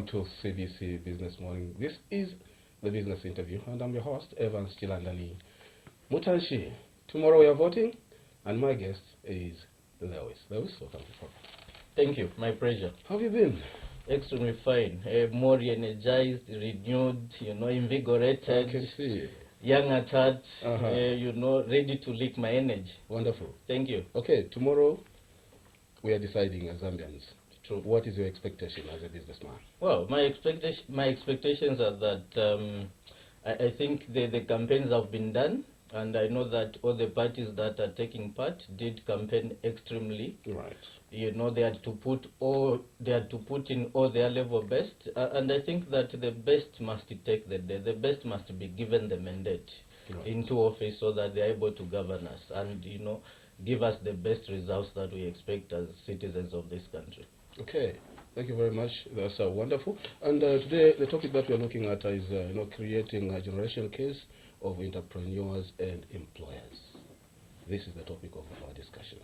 welcome to CBC Business Morning. This is the business interview, and I'm your host, Evans Chilandani Mutanshi. Tomorrow we are voting, and my guest is Lewis. Lewis, welcome. Thank you, my pleasure. How have you been? Extremely fine. More energized, renewed, invigorated. I can see. Young at heart, ready to lick my energy. Wonderful. Thank you. Okay, tomorrow we are deciding as Zambians. True. What is your expectation as a businessman? Well, my expectations are that I think the campaigns have been done, and I know that all the parties that are taking part did campaign extremely. Right. They had to put in all their level best, and I think that the best must take the day. The best must be given the mandate into office so that they are able to govern us and give us the best results that we expect as citizens of this country. Okay, thank you very much. That's wonderful. And today, the topic that we are looking at is creating a generational case of entrepreneurs and employers. This is the topic of our discussion.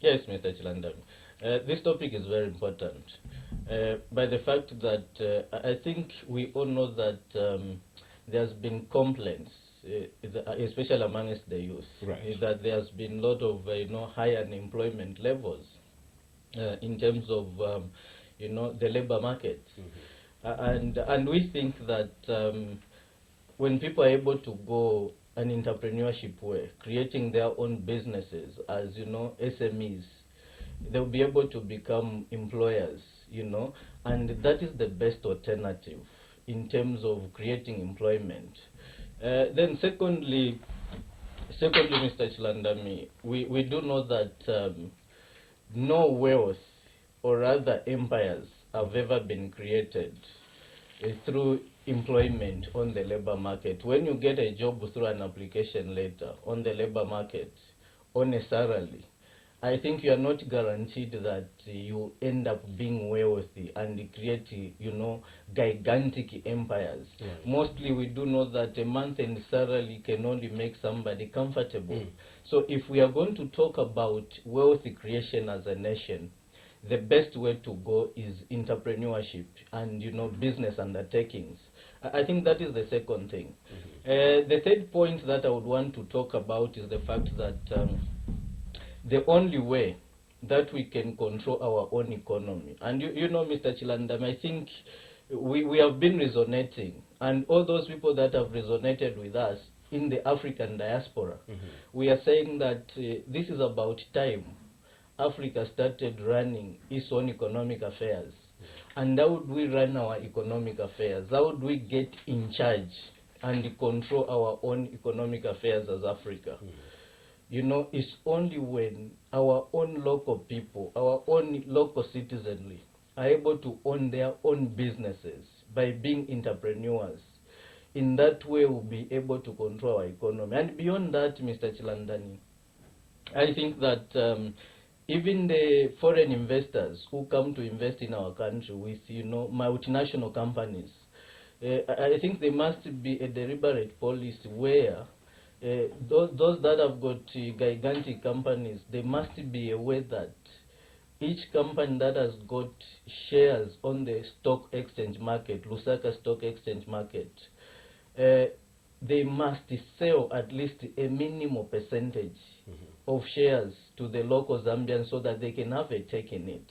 Yes, Mr. Chilandami. This topic is very important by the fact that I think we all know that there's been complaints, especially amongst the youth, that there's been a lot of high unemployment levels. In terms of the labor market, and we think that when people are able to go an entrepreneurship way, creating their own businesses as SMEs, they'll be able to become employers, and that is the best alternative in terms of creating employment. Then secondly, Mr. Chilandami, we do know that no wealth or rather empires have ever been created through employment on the labor market. When you get a job through an application letter on the labor market on a salary, I think you are not guaranteed that you end up being wealthy and create gigantic empires. Right. Mostly we do know that a month-end salary can only make somebody comfortable. So if we are going to talk about wealth creation as a nation, the best way to go is entrepreneurship and business undertakings. I think that is the second thing. The third point that I would want to talk about is the fact that the only way that we can control our own economy, and Mr. Chilandam, I think we have been resonating, and all those people that have resonated with us in the African diaspora, we are saying that this is about time Africa started running its own economic affairs. And how would we run our economic affairs? How would we get in charge and control our own economic affairs as Africa? It's only when our own local people, our own local citizenry, are able to own their own businesses by being entrepreneurs. In that way, we'll be able to control our economy. And beyond that, Mr. Chilandani, I think that even the foreign investors who come to invest in our country with, multinational companies, I think there must be a deliberate policy where those that have got gigantic companies, they must be aware that each company that has got shares on the stock exchange market, Lusaka Stock Exchange Market, they must sell at least a minimum percentage of shares to the local Zambians so that they can have a take in it.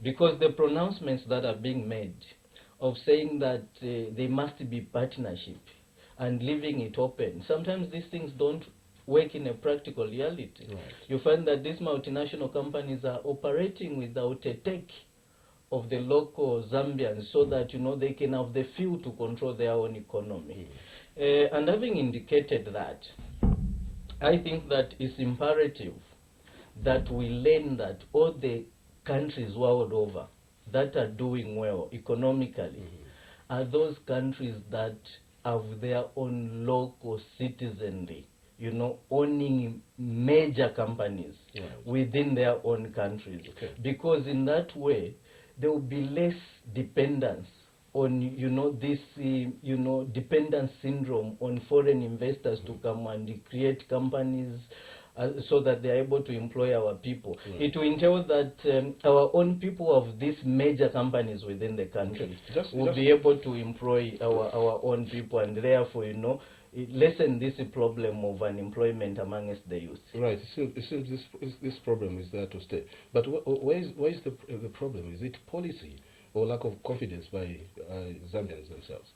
Because the pronouncements that are being made of saying that they must be partnership and leaving it open, sometimes these things don't work in a practical reality. Right. You find that these multinational companies are operating without a take of the local Zambians so that they can have the feel to control their own economy. And having indicated that, I think that it's imperative that we learn that all the countries world over that are doing well economically are those countries that have their own local citizenry, owning major companies within their own countries. Okay. Because in that way, there will be less dependence on, this, dependence syndrome on foreign investors to come and create companies so that they are able to employ our people. Right. It will entail that our own people of these major companies within the country will be able to employ our own people, and therefore, it lessen this problem of unemployment amongst the youth. Right. It seems this problem is there to stay. But where is the problem? Is it policy or lack of confidence by Zambians themselves?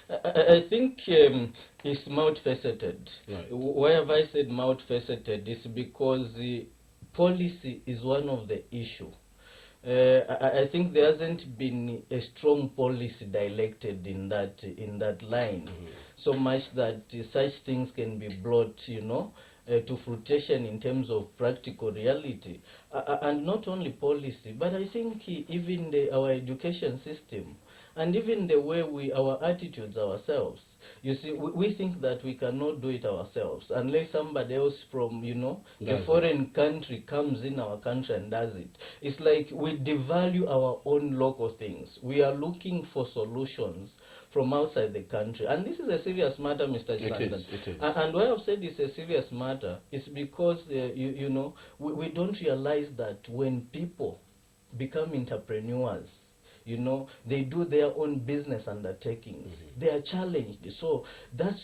I think it's multifaceted. Right. Why have I said multifaceted? It's because the policy is one of the issue. I think there hasn't been a strong policy directed in that line, so much that such things can be brought, to fruition in terms of practical reality, and not only policy, but I think even our education system, and even the way our attitudes ourselves. You see, we think that we cannot do it ourselves unless somebody else from, a foreign country comes in our country and does it. It's like we devalue our own local things. We are looking for solutions from outside the country. And this is a serious matter, Mr. Chilandan. It is. And why I've said it's a serious matter is because, we don't realize that when people become entrepreneurs, they do their own business undertakings. They are challenged. So that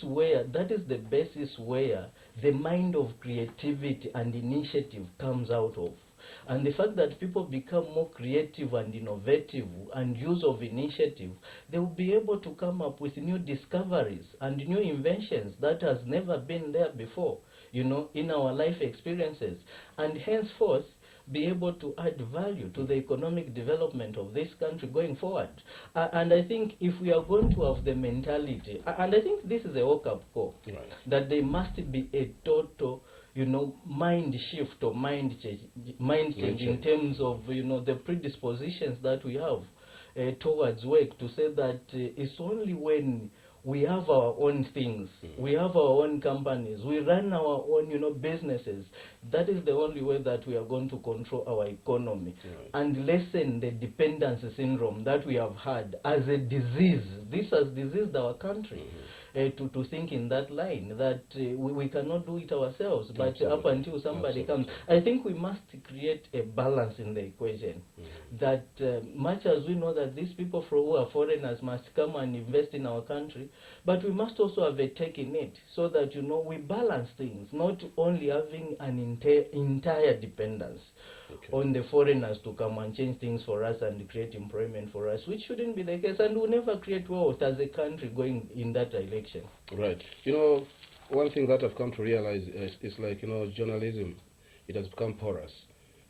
is the basis where the mind of creativity and initiative comes out of. And the fact that people become more creative and innovative and use of initiative, they will be able to come up with new discoveries and new inventions that has never been there before, in our life experiences. And henceforth, be able to add value to the economic development of this country going forward. And I think if we are going to have the mentality, and I think this is a wake-up call, that there must be a total, mind shift or mind change in terms of, the predispositions that we have towards work, to say that it's only when we have our own things, we have our own companies, we run our own, businesses. That is the only way that we are going to control our economy and lessen the dependency syndrome that we have had as a disease. This has diseased our country. To think in that line, that we cannot do it ourselves, but up until somebody comes. I think we must create a balance in the equation, that much as we know that these people who are foreigners must come and invest in our country, but we must also have a take in it, so that, we balance things, not only having an entire dependence on the foreigners to come and change things for us and create employment for us, which shouldn't be the case, and will never create wealth as a country going in that direction. Right. One thing that I've come to realize is like, journalism, it has become porous.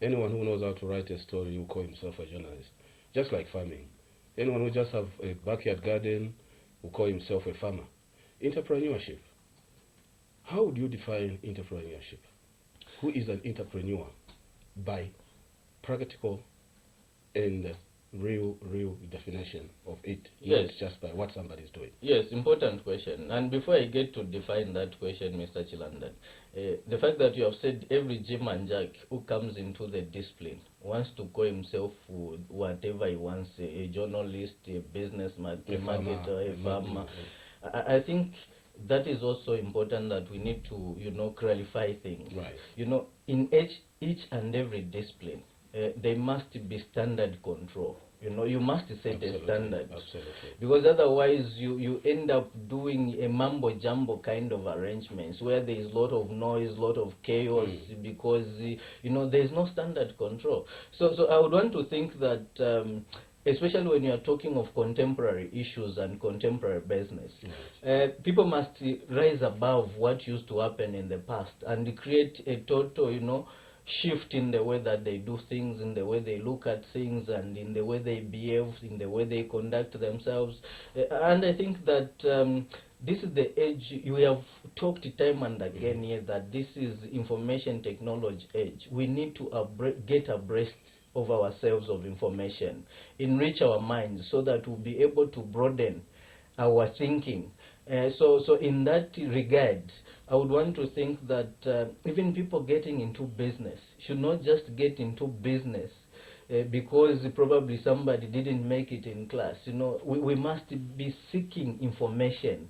Anyone who knows how to write a story will call himself a journalist. Just like farming. Anyone who just have a backyard garden will call himself a farmer. Entrepreneurship. How would you define entrepreneurship? Who is an entrepreneur by practical and real definition of it, not just by what somebody is doing? Yes, important question. And before I get to define that question, Mr. Chilandan, the fact that you have said every Jim and Jack who comes into the discipline wants to call himself whatever he wants, a journalist, a businessman, a marketer, a farmer. I think that is also important, that we need to, clarify things. Right. In each and every discipline, there must be standard control. You must set a standard. Absolutely. Because otherwise you end up doing a mambo jumbo kind of arrangements where there is a lot of noise, a lot of chaos, because there is no standard control. So I would want to think that especially when you are talking of contemporary issues and contemporary business, people must rise above what used to happen in the past and create a total, shift in the way that they do things, in the way they look at things, and in the way they behave, in the way they conduct themselves. And I think that this is the age. We have talked time and again here that this is information technology age. We need to get abreast of ourselves of information, enrich our minds so that we'll be able to broaden our thinking. So in that regard, I would want to think that even people getting into business should not just get into business because probably somebody didn't make it in class. We must be seeking information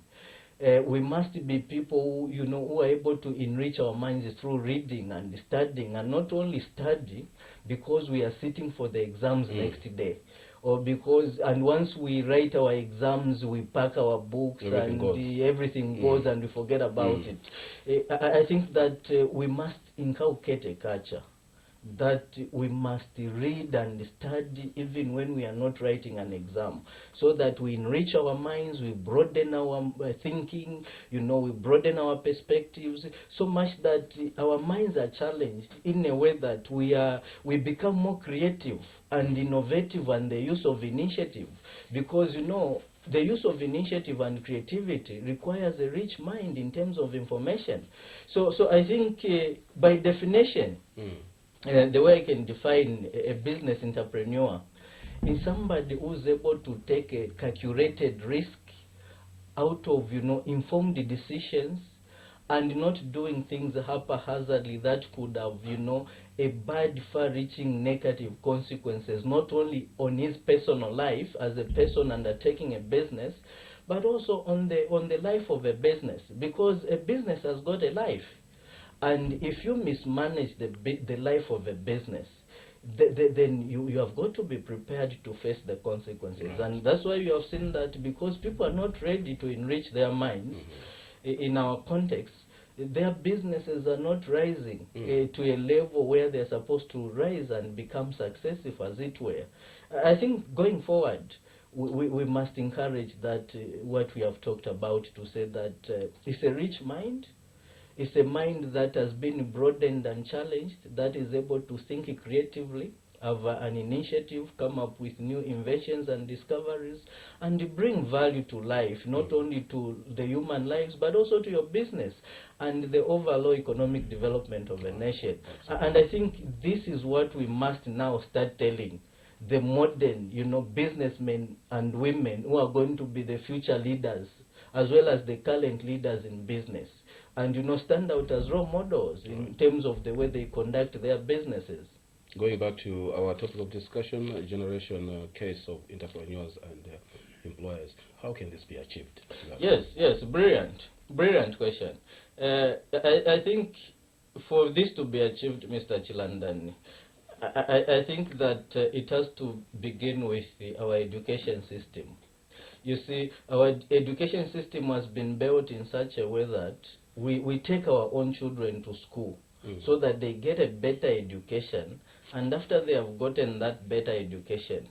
We must be people who, who are able to enrich our minds through reading and studying, and not only study because we are sitting for the exams next day, or because, and once we write our exams, we pack our books everything goes and we forget about it. I think that we must inculcate a culture that we must read and study even when we are not writing an exam, so that we enrich our minds, we broaden our thinking, we broaden our perspectives, so much that our minds are challenged in a way that we become more creative and innovative, and the use of initiative, because the use of initiative and creativity requires a rich mind in terms of information. So I think by definition, the way I can define a business entrepreneur is somebody who's able to take a calculated risk out of, informed decisions, and not doing things haphazardly that could have, a bad, far-reaching negative consequences, not only on his personal life as a person undertaking a business, but also on the life of a business, because a business has got a life. And if you mismanage the life of a business, then you have got to be prepared to face the consequences. Right. And that's why you have seen that because people are not ready to enrich their minds, in our context, their businesses are not rising to a level where they're supposed to rise and become successful, as it were. I think going forward, we must encourage that what we have talked about, to say that it's a rich mind. It's a mind that has been broadened and challenged, that is able to think creatively, have an initiative, come up with new inventions and discoveries, and bring value to life, not only to the human lives, but also to your business and the overall economic development of a nation. And I think this is what we must now start telling the modern, businessmen and women who are going to be the future leaders, as well as the current leaders in business, and stand out as role models in terms of the way they conduct their businesses. Going back to our topic of discussion, generation case of entrepreneurs and employers, how can this be achieved? Yes, brilliant question. I think for this to be achieved, Mr. Chilandani, I think that it has to begin with our education system. You see, our education system has been built in such a way that we take our own children to school so that they get a better education, and after they have gotten that better education,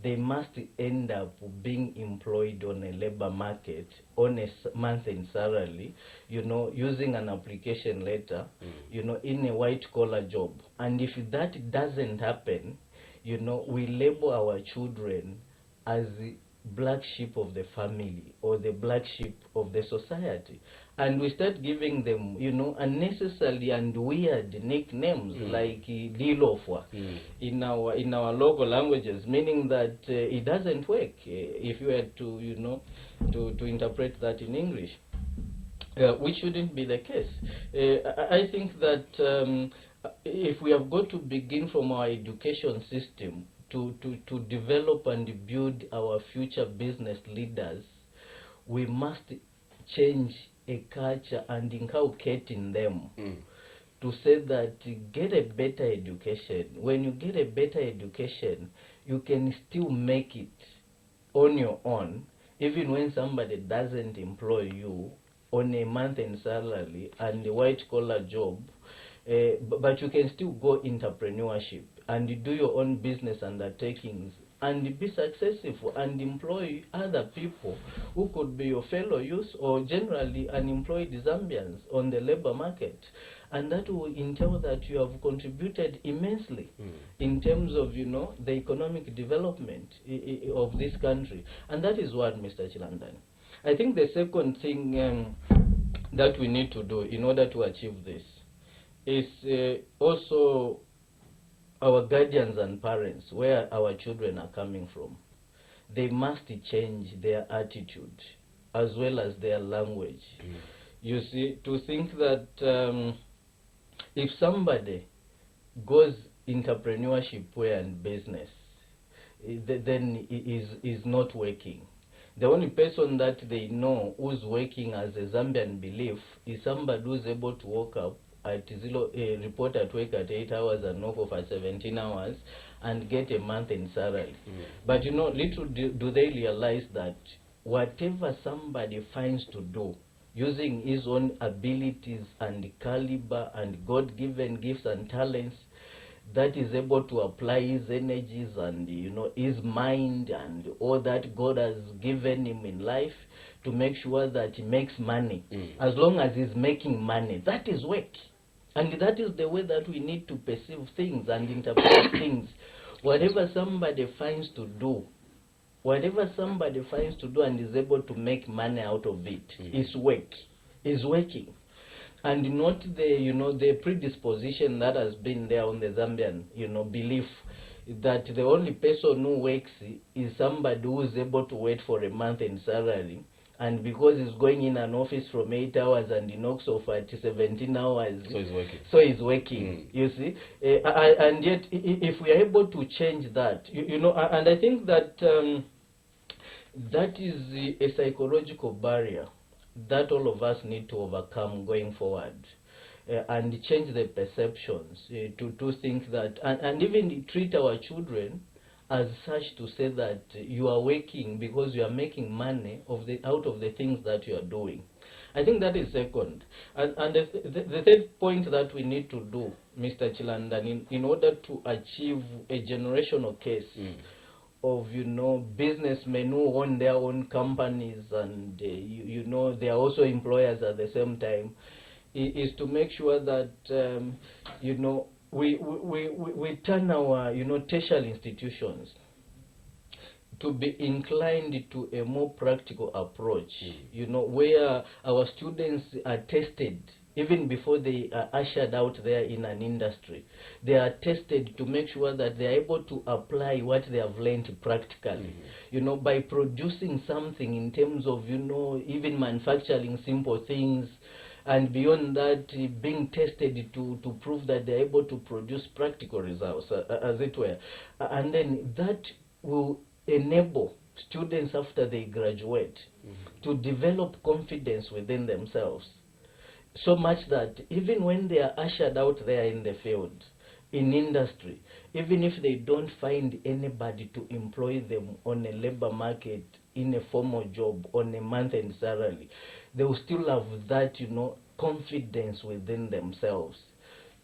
they must end up being employed on a labor market on a monthly salary, using an application letter, in a white-collar job. And if that doesn't happen, we label our children as the black sheep of the family or the black sheep of the society, and we start giving them unnecessary and weird nicknames like Dilofwa in our local languages, meaning that it doesn't work if you were to to interpret that in English, which shouldn't be the case. I think that if we have got to begin from our education system to develop and build our future business leaders, we must change a culture and inculcate in them to say that get a better education. When you get a better education, you can still make it on your own, even when somebody doesn't employ you on a monthly salary and a white-collar job, but you can still go entrepreneurship and do your own business undertakings and be successful and employ other people who could be your fellow youth or generally unemployed Zambians on the labor market. And that will entail that you have contributed immensely in terms of, the economic development of this country. And that is what, Mr. Chilandani. I think the second thing that we need to do in order to achieve this is also our guardians and parents, where our children are coming from. They must change their attitude as well as their language. You see, to think that if somebody goes entrepreneurship way and business, then is not working. The only person that they know who's working as a Zambian belief is somebody who's able to wake up at report at work at 8 hours and off for 17 hours and get a month in salary. But little do they realize that whatever somebody finds to do using his own abilities and caliber and God-given gifts and talents, that is able to apply his energies and his mind and all that God has given him in life to make sure that he makes money. As long as he's making money, that is work. And that is the way that we need to perceive things and interpret things. Whatever somebody finds to do, and is able to make money out of it, is work, is working. And not the predisposition that has been there on the Zambian, belief that the only person who works is somebody who is able to wait for a month in salary, and because he's going in an office from 8 hours and he knocks off at 17 hours, so he's working. You see, and yet if we are able to change that, and I think that that is a psychological barrier that all of us need to overcome going forward, and change the perceptions, to think that, and even treat our children as such, to say that you are working because you are making money out of the things that you are doing. I think that is second. And the third point that we need to do, Mr. Chilandan, in order to achieve a generational case of businessmen who own their own companies and they are also employers at the same time, is to make sure that we turn our tertiary institutions to be inclined to a more practical approach, where our students are tested even before they are ushered out there in an industry. They are tested to make sure that they are able to apply what they have learned practically, by producing something in terms of, even manufacturing simple things, and beyond that, being tested to prove that they're able to produce practical results, as it were. And then that will enable students after they graduate to develop confidence within themselves, so much that even when they are ushered out there in the field, in industry, even if they don't find anybody to employ them on a labor market in a formal job on a month-end salary, they will still have that, confidence within themselves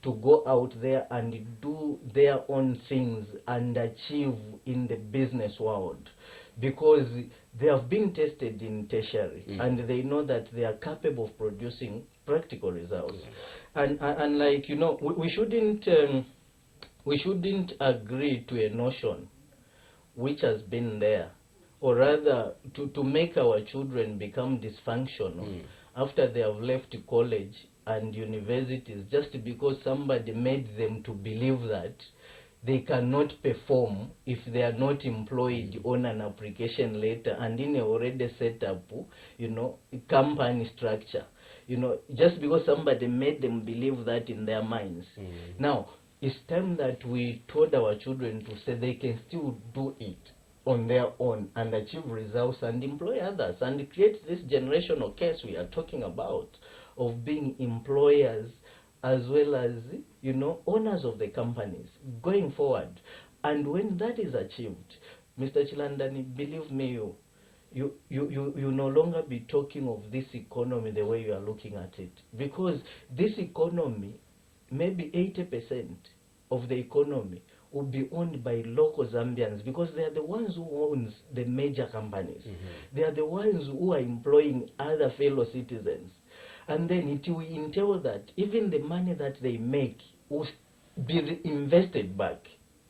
to go out there and do their own things and achieve in the business world, because they have been tested in tertiary and they know that they are capable of producing practical results. And like, we shouldn't agree to a notion which has been there, or rather to make our children become dysfunctional after they have left college and universities, just because somebody made them to believe that they cannot perform if they are not employed on an application letter and in a already set up, company structure. Just because somebody made them believe that in their minds. Now, it's time that we told our children to say they can still do it on their own and achieve results and employ others and create this generational case we are talking about of being employers as well as, owners of the companies going forward. And when that is achieved, Mr. Chilandani, believe me, you no longer be talking of this economy the way you are looking at it, because this economy, maybe 80% of the economy will be owned by local Zambians, because they are the ones who owns the major companies. They are the ones who are employing other fellow citizens. And then it will entail that even the money that they make will be reinvested back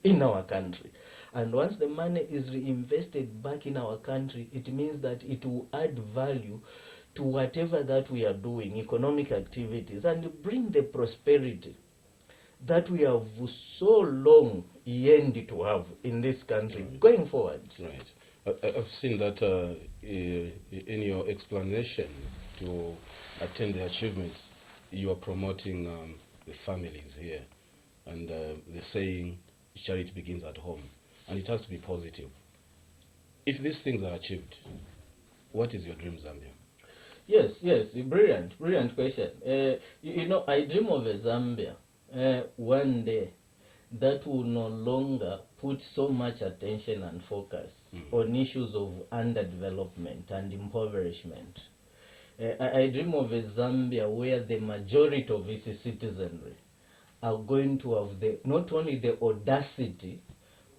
in our country. And once the money is reinvested back in our country, it means that it will add value to whatever that we are doing, economic activities, and bring the prosperity that we have so long yearned to have in this country going forward. Right. I've seen that in your explanation to attain the achievements, you are promoting the families here, and the saying, charity begins at home, and it has to be positive. If these things are achieved, what is your dream Zambia? Yes, yes, brilliant, brilliant question. You know, I dream of a Zambia one day that will no longer put so much attention and focus on issues of underdevelopment and impoverishment. I dream of a Zambia where the majority of its citizenry are going to have not only the audacity,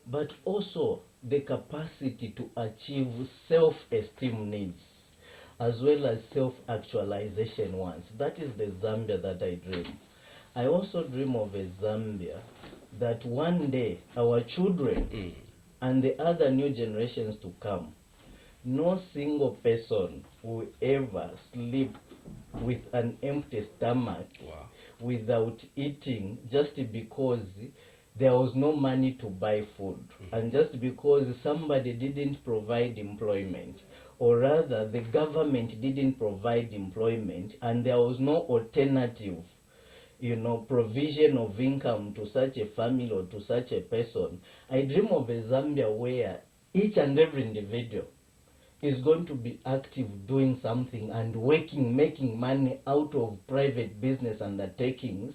but also the capacity to achieve self-esteem needs, as well as self-actualization ones. That is the Zambia that I dream. I also dream of a Zambia that one day our children and the other new generations to come, no single person will ever sleep with an empty stomach without eating, just because there was no money to buy food, and just because somebody didn't provide employment, or rather the government didn't provide employment, and there was no alternative, you know, provision of income to such a family or to such a person. I dream of a Zambia where each and every individual is going to be active doing something and working, making money out of private business undertakings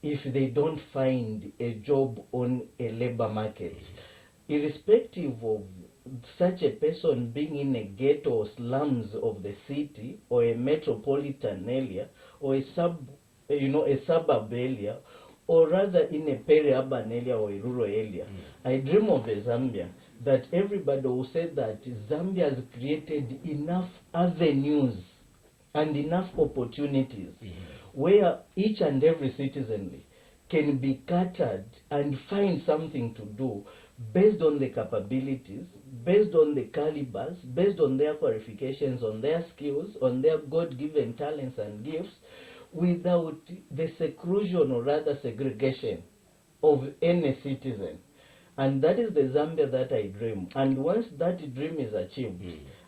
if they don't find a job on a labor market. Irrespective of such a person being in a ghetto or slums of the city, or a metropolitan area, or a suburb area, or rather in a peri-urban area or a rural area. I dream of a Zambia that everybody will say that Zambia has created enough avenues and enough opportunities where each and every citizen can be catered and find something to do based on the capabilities, based on the calibers, based on their qualifications, on their skills, on their God-given talents and gifts, without the seclusion or rather segregation of any citizen. And that is the Zambia that I dream. And once that dream is achieved,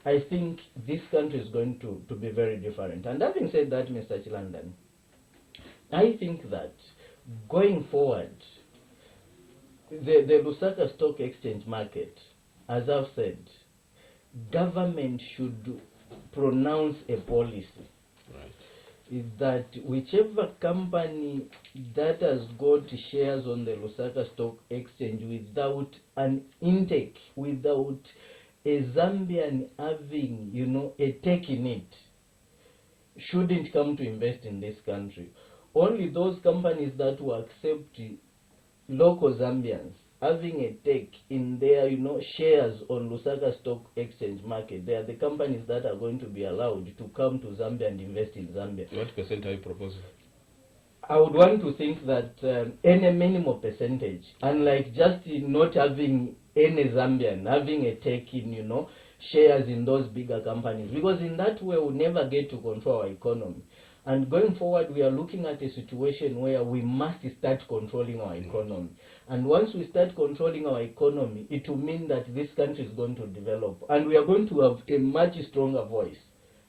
I think this country is going to be very different. And having said that, Mr. Chilandan, I think that going forward, the Lusaka Stock Exchange market, as I've said, government should pronounce a policy. Right. Is that whichever company that has got shares on the Lusaka Stock Exchange without an intake, without a Zambian having, you know, a take in it, shouldn't come to invest in this country. Only those companies that will accept local Zambians having a take in their, you know, shares on Lusaka Stock Exchange market, they are the companies that are going to be allowed to come to Zambia and invest in Zambia. What percent are you proposing? I would want to think that any minimal percentage, unlike just not having any Zambian having a take in, you know, shares in those bigger companies, because in that way we'll never get to control our economy. And going forward, we are looking at a situation where we must start controlling our economy. And once we start controlling our economy, it will mean that this country is going to develop. And we are going to have a much stronger voice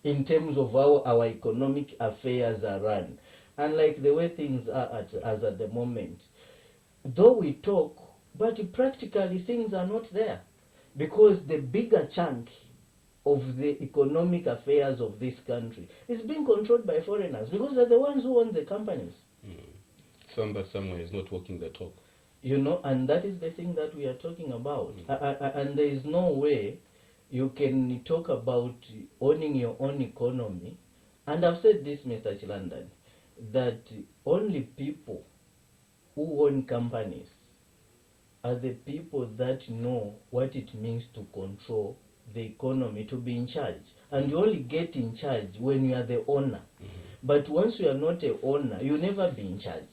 in terms of how our economic affairs are run. Unlike the way things are as at the moment. Though we talk, but practically things are not there. Because the bigger chunk of the economic affairs of this country is being controlled by foreigners, because they're the ones who own the companies. Somebody somewhere is not walking the talk. You know, and that is the thing that we are talking about. And there is no way you can talk about owning your own economy. And I've said this, Mr. Chilandan, that only people who own companies are the people that know what it means to control the economy, to be in charge. And you only get in charge when you are the owner. But once you are not a owner, you'll never be in charge.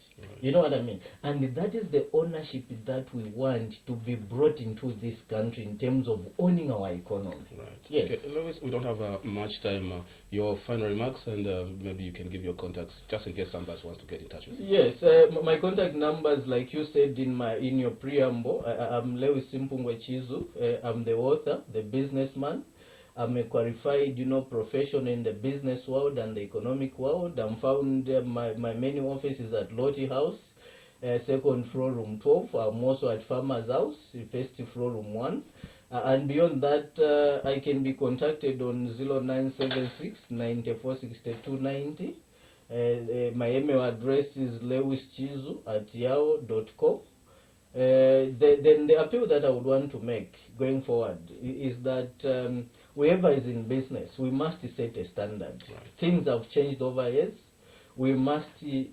You know what I mean? And that is the ownership that we want to be brought into this country in terms of owning our economy. Right. Yes. Okay, Lois, we don't have much time. Your final remarks, and maybe you can give your contacts, just in case somebody wants to get in touch with you. Yes, my contact numbers, like you said in your preamble, I'm Lewis Simpungwe Chizu. I'm the author, the businessman. I'm a qualified, you know, professional in the business world and the economic world. I'm found, my main office is at Lottie House, second floor, room 12. I'm also at Farmer's House, first floor, room 1. And beyond that, I can be contacted on 0976 94 62 90. My email address is lewischizu@yahoo.com. Then the appeal that I would want to make going forward is that whoever is in business, we must set a standard. Right. Things have changed over years. We must be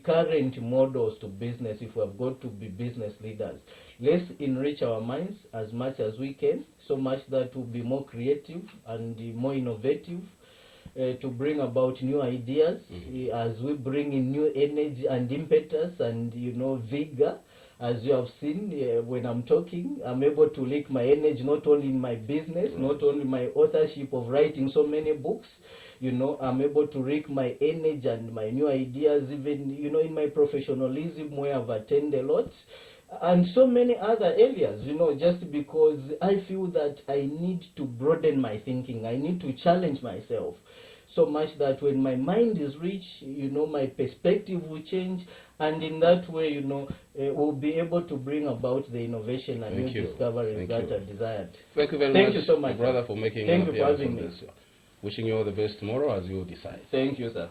current models to business if we have got to be business leaders. Let's enrich our minds as much as we can, so much that we'll be more creative and more innovative, to bring about new ideas, as we bring in new energy and impetus and vigor. As you have seen, when I'm talking, I'm able to link my energy not only in my business, not only my authorship of writing so many books. I'm able to link my energy and my new ideas even in my professionalism, where I've attended a lot, and so many other areas, just because I feel that I need to broaden my thinking. I need to challenge myself so much that when my mind is rich, my perspective will change, and in that way, we'll be able to bring about the innovation and new discoveries that are desired. Thank you very much. Thank you so much, brother, for making Thank you for appearance having on me. this. Wishing you all the best tomorrow as you decide. Thank you, sir.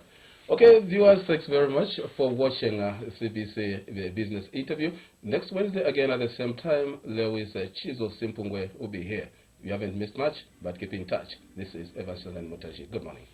Okay, viewers, thanks very much for watching CBC the business interview. Next Wednesday, again at the same time, Lewis Chizo Simpungwe will be here. You haven't missed much, but keep in touch. This is Everson and Mutaji. Good morning.